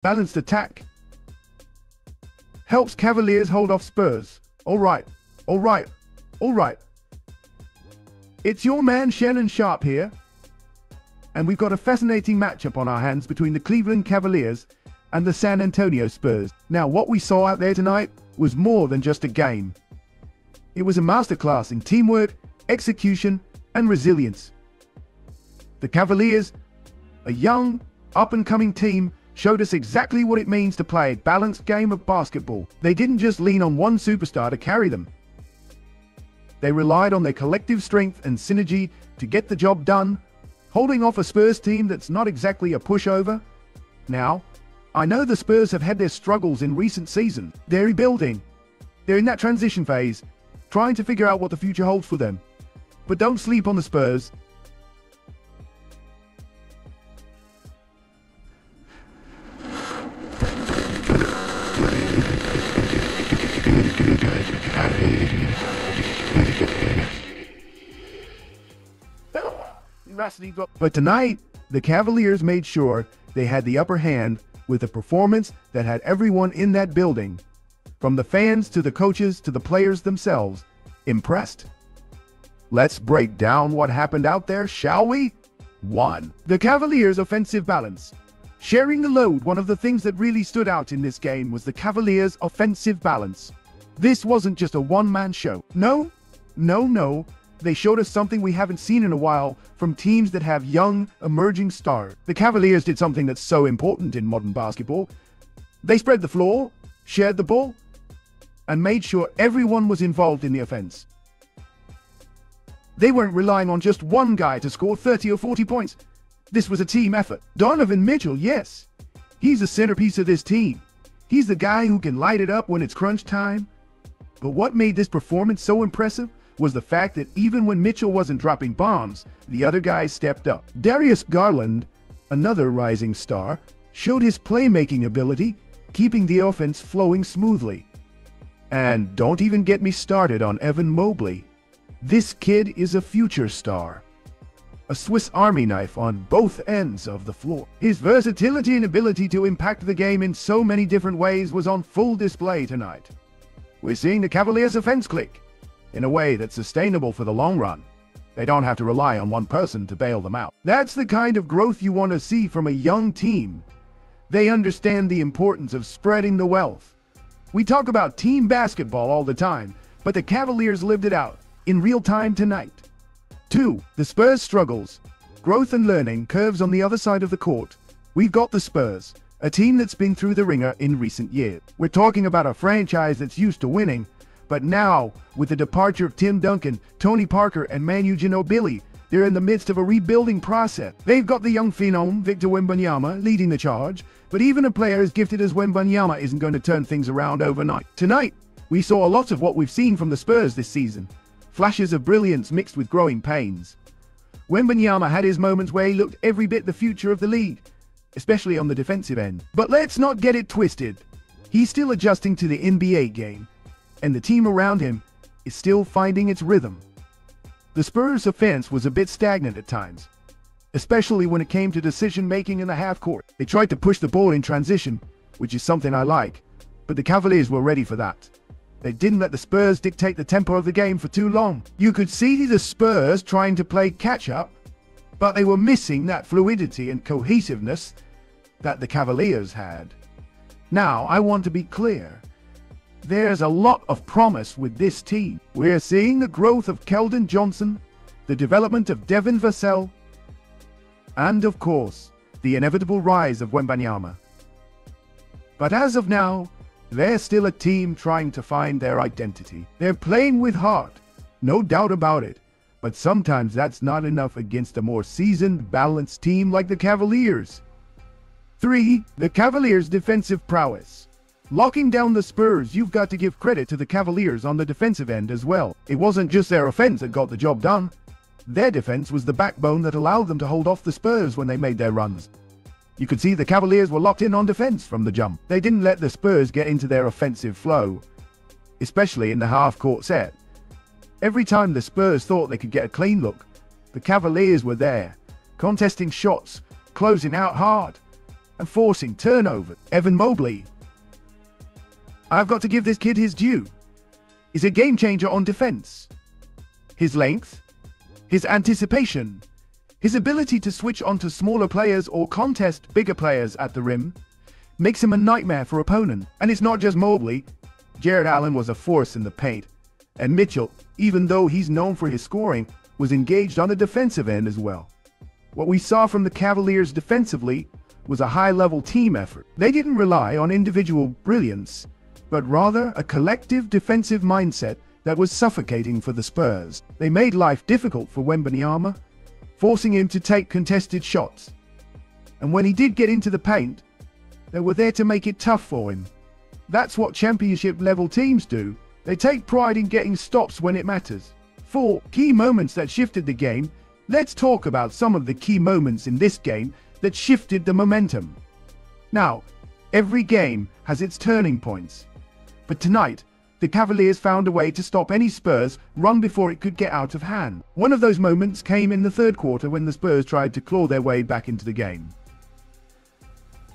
Balanced attack helps Cavaliers hold off Spurs. All right. It's your man Shannon Sharp here. And we've got a fascinating matchup on our hands between the Cleveland Cavaliers and the San Antonio Spurs. Now, what we saw out there tonight was more than just a game. It was a masterclass in teamwork, execution, and resilience. The Cavaliers, a young, up-and-coming team, showed us exactly what it means to play a balanced game of basketball. They didn't just lean on one superstar to carry them. They relied on their collective strength and synergy to get the job done, holding off a Spurs team that's not exactly a pushover. Now, I know the Spurs have had their struggles in recent seasons. They're rebuilding. They're in that transition phase, trying to figure out what the future holds for them. But don't sleep on the Spurs. But tonight, the Cavaliers made sure they had the upper hand with a performance that had everyone in that building, from the fans to the coaches to the players themselves, impressed. Let's break down what happened out there, shall we? 1. The Cavaliers' offensive balance. Sharing the load, one of the things that really stood out in this game was the Cavaliers' offensive balance. This wasn't just a one-man show. No. They showed us something we haven't seen in a while from teams that have young, emerging stars. The Cavaliers did something that's so important in modern basketball. They spread the floor, shared the ball, and made sure everyone was involved in the offense. They weren't relying on just one guy to score 30 or 40 points. This was a team effort. Donovan Mitchell, yes, he's the centerpiece of this team. He's the guy who can light it up when it's crunch time. But what made this performance so impressive was the fact that even when Mitchell wasn't dropping bombs, the other guys stepped up. Darius Garland, another rising star, showed his playmaking ability, keeping the offense flowing smoothly. And don't even get me started on Evan Mobley. This kid is a future star. A Swiss Army knife on both ends of the floor. His versatility and ability to impact the game in so many different ways was on full display tonight. We're seeing the Cavaliers' offense click in a way that's sustainable for the long run. They don't have to rely on one person to bail them out. That's the kind of growth you want to see from a young team. They understand the importance of spreading the wealth. We talk about team basketball all the time, but the Cavaliers lived it out in real time tonight. 2. The Spurs' struggles. Growth and learning curves on the other side of the court. We've got the Spurs, a team that's been through the ringer in recent years. We're talking about a franchise that's used to winning, but now, with the departure of Tim Duncan, Tony Parker, and Manu Ginobili, they're in the midst of a rebuilding process. They've got the young phenom, Victor Wembanyama, leading the charge, but even a player as gifted as Wembanyama isn't going to turn things around overnight. Tonight, we saw a lot of what we've seen from the Spurs this season. Flashes of brilliance mixed with growing pains. Wembanyama had his moments where he looked every bit the future of the league, especially on the defensive end. But let's not get it twisted. He's still adjusting to the NBA game, and the team around him is still finding its rhythm. The Spurs' offense was a bit stagnant at times, especially when it came to decision-making in the half-court. They tried to push the ball in transition, which is something I like, but the Cavaliers were ready for that. They didn't let the Spurs dictate the tempo of the game for too long. You could see the Spurs trying to play catch-up, but they were missing that fluidity and cohesiveness that the Cavaliers had. Now, I want to be clear. There's a lot of promise with this team. We're seeing the growth of Keldon Johnson, the development of Devin Vassell, and of course, the inevitable rise of Wembanyama. But as of now, they're still a team trying to find their identity. They're playing with heart, no doubt about it, but sometimes that's not enough against a more seasoned, balanced team like the Cavaliers. 3. The Cavaliers' defensive prowess. Locking down the Spurs, you've got to give credit to the Cavaliers on the defensive end as well. It wasn't just their offense that got the job done. Their defense was the backbone that allowed them to hold off the Spurs when they made their runs. You could see the Cavaliers were locked in on defense from the jump. They didn't let the Spurs get into their offensive flow, especially in the half-court set. Every time the Spurs thought they could get a clean look, the Cavaliers were there, contesting shots, closing out hard, and forcing turnover. Evan Mobley, I've got to give this kid his due, is a game changer on defense. His length, his anticipation, his ability to switch onto smaller players or contest bigger players at the rim makes him a nightmare for opponent. And it's not just Mobley. Jared Allen was a force in the paint. And Mitchell, even though he's known for his scoring, was engaged on the defensive end as well. What we saw from the Cavaliers defensively was a high-level team effort. They didn't rely on individual brilliance, but rather a collective defensive mindset that was suffocating for the Spurs. They made life difficult for Wembanyama, forcing him to take contested shots. And when he did get into the paint, they were there to make it tough for him. That's what championship-level teams do. They take pride in getting stops when it matters. For key moments that shifted the game, let's talk about some of the key moments in this game that shifted the momentum. Now, every game has its turning points. But tonight, the Cavaliers found a way to stop any Spurs run before it could get out of hand. One of those moments came in the third quarter when the Spurs tried to claw their way back into the game.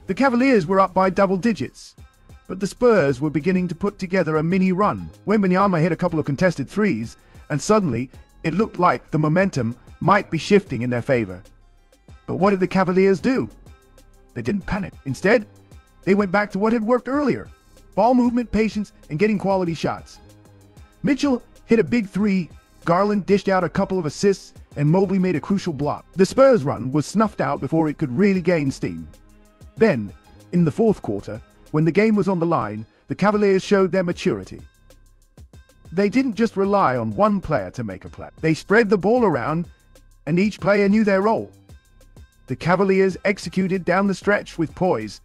The Cavaliers were up by double digits, but the Spurs were beginning to put together a mini run. Wembanyama hit a couple of contested threes, and suddenly it looked like the momentum might be shifting in their favor. But what did the Cavaliers do? They didn't panic. Instead, they went back to what had worked earlier: ball movement, patience, and getting quality shots. Mitchell hit a big three, Garland dished out a couple of assists, and Mobley made a crucial block. The Spurs run was snuffed out before it could really gain steam. Then, in the fourth quarter, when the game was on the line, the Cavaliers showed their maturity. They didn't just rely on one player to make a play. They spread the ball around, and each player knew their role. The Cavaliers executed down the stretch with poise,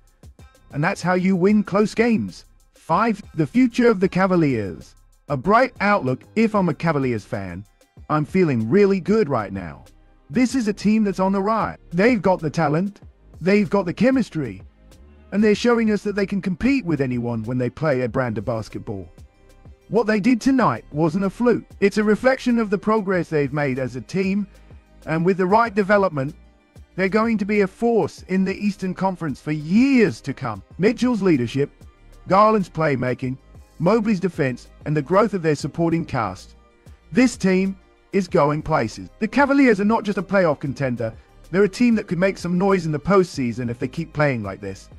and that's how you win close games. 5. The future of the Cavaliers. A bright outlook. If I'm a Cavaliers fan, I'm feeling really good right now. This is a team that's on the rise. They've got the talent, they've got the chemistry, and they're showing us that they can compete with anyone when they play a brand of basketball. What they did tonight wasn't a fluke. It's a reflection of the progress they've made as a team, and with the right development, they're going to be a force in the Eastern Conference for years to come. Mitchell's leadership, Garland's playmaking, Mobley's defense, and the growth of their supporting cast. This team is going places. The Cavaliers are not just a playoff contender, they're a team that could make some noise in the postseason if they keep playing like this.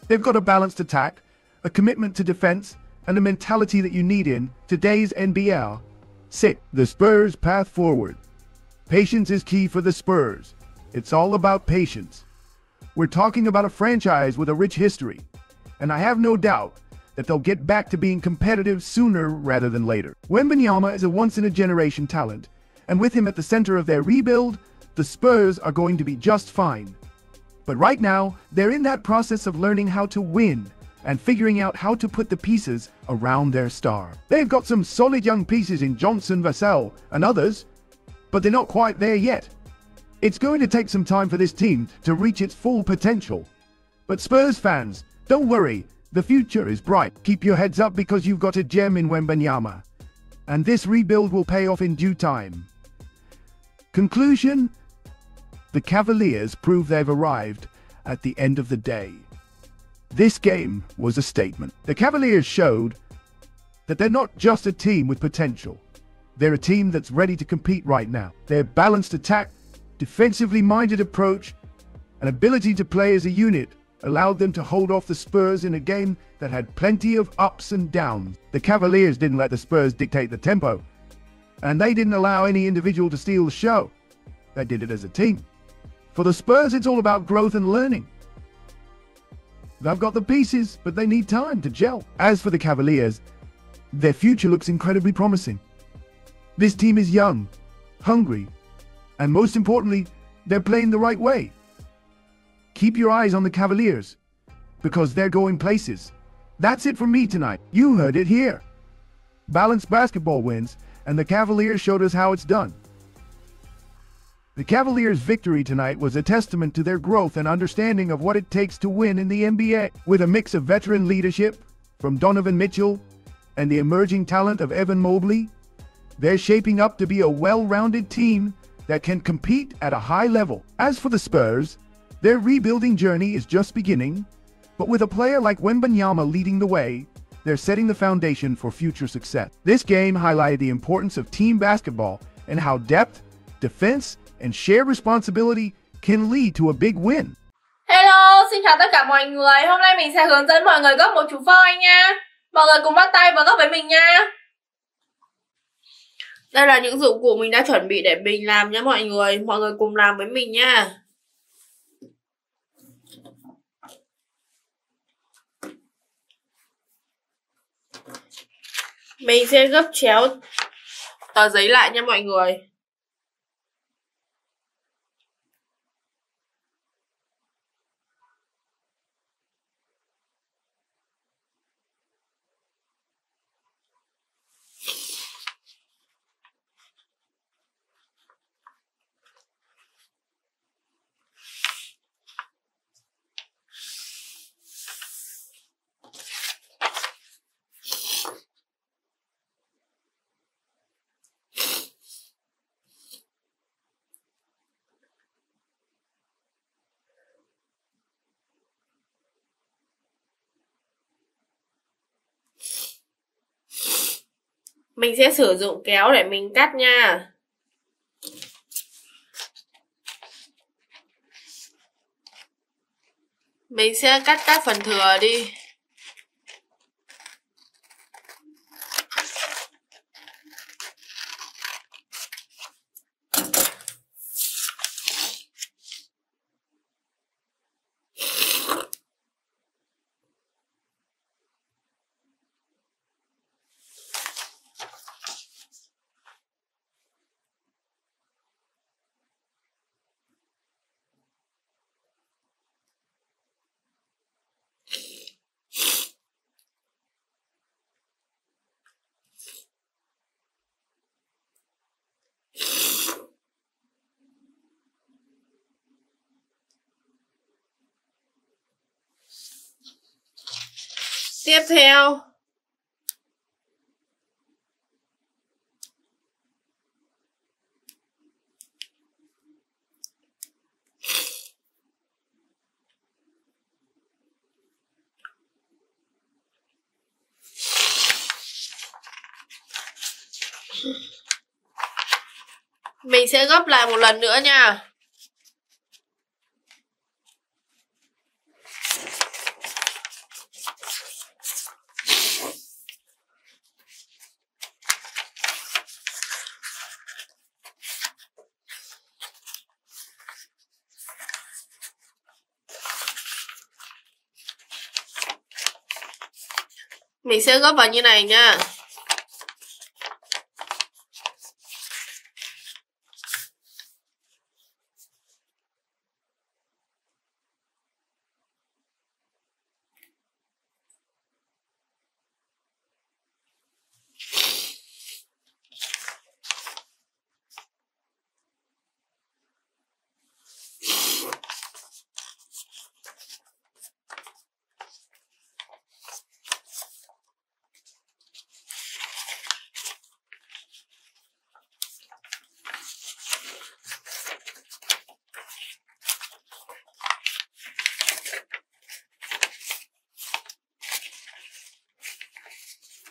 They've got a balanced attack, a commitment to defense, and a mentality that you need in today's NBL. 6. The Spurs' path forward. Patience is key for the Spurs. It's all about patience. We're talking about a franchise with a rich history, and I have no doubt that they'll get back to being competitive sooner rather than later. Wembanyama is a once-in-a-generation talent, and with him at the center of their rebuild, the Spurs are going to be just fine. But right now, they're in that process of learning how to win and figuring out how to put the pieces around their star. They've got some solid young pieces in Johnson, Vassell, and others, but they're not quite there yet. It's going to take some time for this team to reach its full potential. But Spurs fans, don't worry, the future is bright. Keep your heads up because you've got a gem in Wembanyama, and this rebuild will pay off in due time. Conclusion: the Cavaliers prove they've arrived at the end of the day. This game was a statement. The Cavaliers showed that they're not just a team with potential. They're a team that's ready to compete right now. Their balanced attack, defensively minded approach, and ability to play as a unit allowed them to hold off the Spurs in a game that had plenty of ups and downs. The Cavaliers didn't let the Spurs dictate the tempo, and they didn't allow any individual to steal the show. They did it as a team. For the Spurs, it's all about growth and learning. They've got the pieces, but they need time to gel. As for the Cavaliers, their future looks incredibly promising. This team is young, hungry, and most importantly, they're playing the right way. Keep your eyes on the Cavaliers, because they're going places. That's it from me tonight. You heard it here. Balanced basketball wins, and the Cavaliers showed us how it's done. The Cavaliers' victory tonight was a testament to their growth and understanding of what it takes to win in the NBA. With a mix of veteran leadership from Donovan Mitchell and the emerging talent of Evan Mobley, they're shaping up to be a well-rounded team that can compete at a high level. As for the Spurs, Their rebuilding journey is just beginning, but with a player like Wembanyama leading the way, they're setting the foundation for future success. This game highlighted the importance of team basketball and how depth, defense, and shared responsibility can lead to a big win. Hello, xin chào tất cả mọi người. Hôm nay mình sẽ hướng dẫn mọi người gấp một chú voi nha. Mọi người cùng bắt tay và gấp với mình nha. Đây là những dụng cụ mình đã chuẩn bị để mình làm nhé mọi người. Mọi người cùng làm với mình nha. Mình sẽ gấp chéo tờ giấy lại nha mọi người. Mình sẽ sử dụng kéo để mình cắt nha. Mình sẽ cắt các phần thừa đi. Tiếp theo, mình sẽ gấp lại một lần nữa nha. Mình sẽ gấp vào như này nha.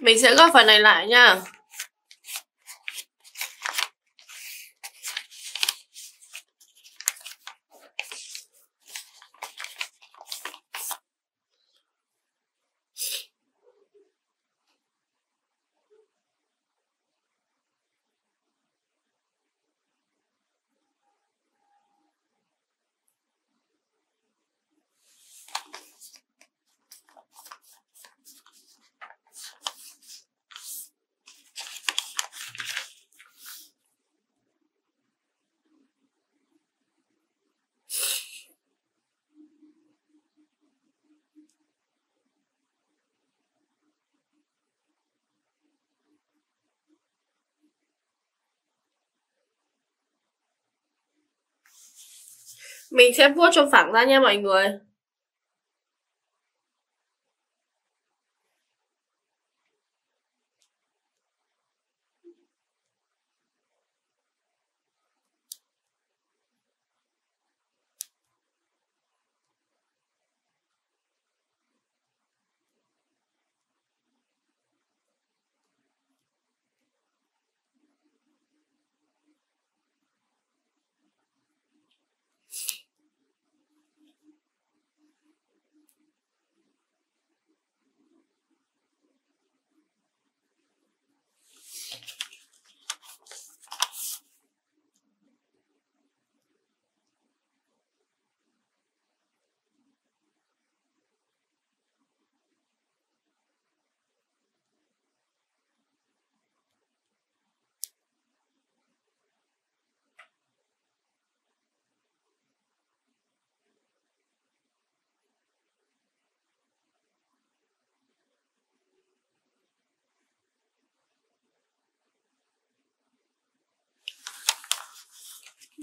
Mình sẽ gấp phần này lại nha. Mình sẽ vuốt cho phẳng ra nha mọi người.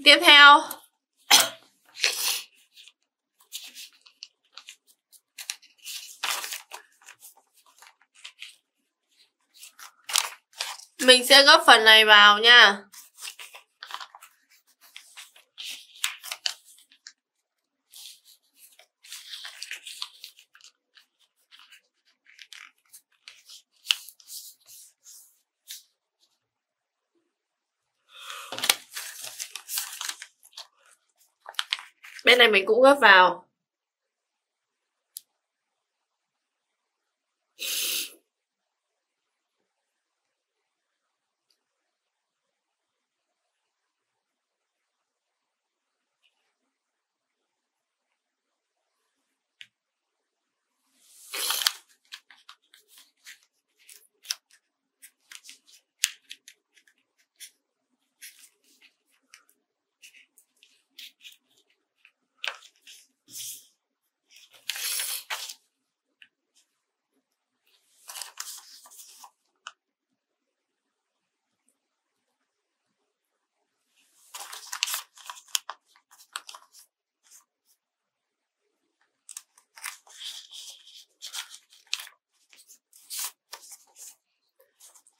Tiếp theo mình sẽ gấp phần này vào nha. Bên này mình cũng gấp vào.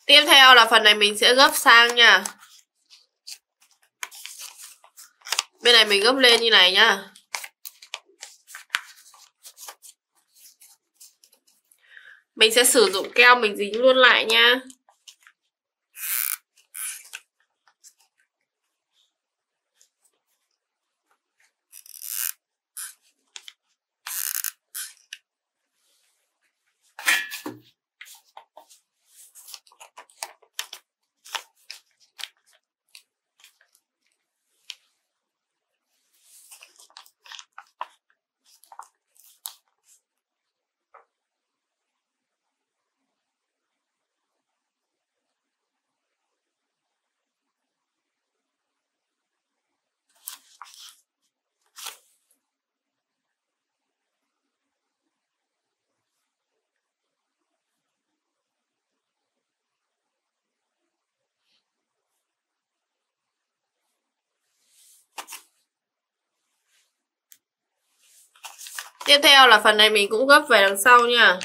Tiếp theo là phần này mình sẽ gấp sang nha. Bên này mình gấp lên như này nhá. Mình sẽ sử dụng keo mình dính luôn lại nha. Tiếp theo là phần này mình cũng gấp về đằng sau nha.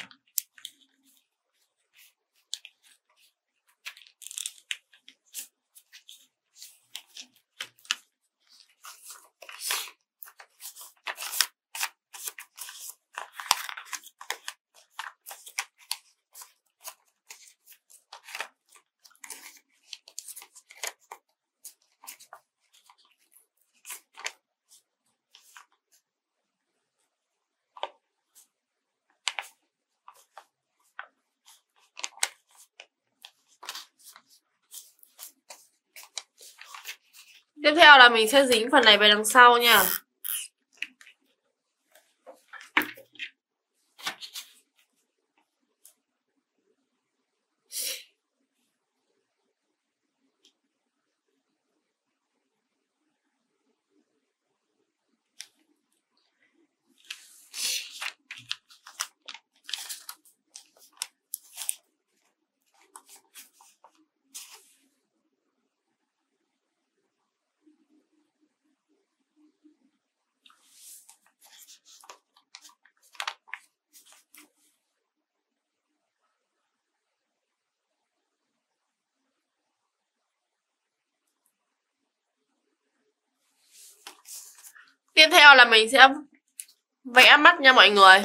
Tiếp theo là mình sẽ dính phần này về đằng sau nha. Tiếp theo là mình sẽ vẽ mắt nha mọi người.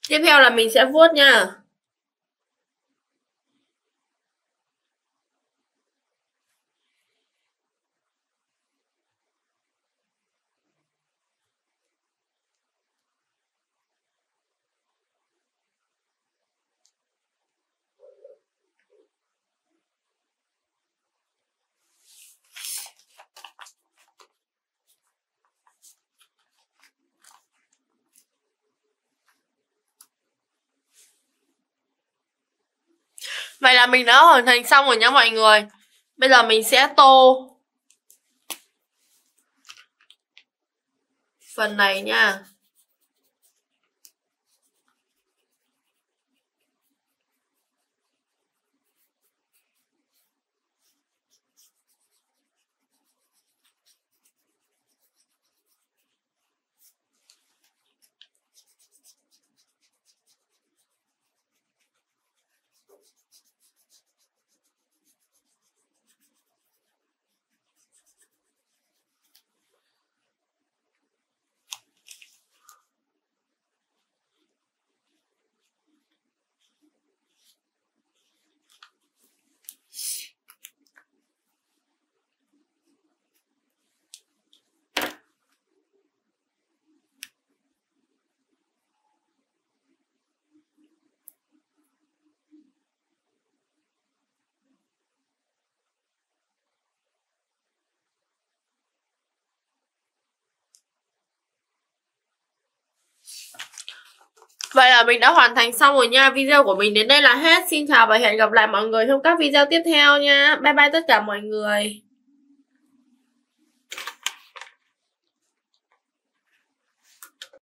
Tiếp theo là mình sẽ vuốt nha. Vậy là mình đã hoàn thành xong rồi nha mọi người. Bây giờ mình sẽ tô phần này nha. Vậy là mình đã hoàn thành xong rồi nha. Video của mình đến đây là hết. Xin chào và hẹn gặp lại mọi người trong các video tiếp theo nha. Bye bye tất cả mọi người.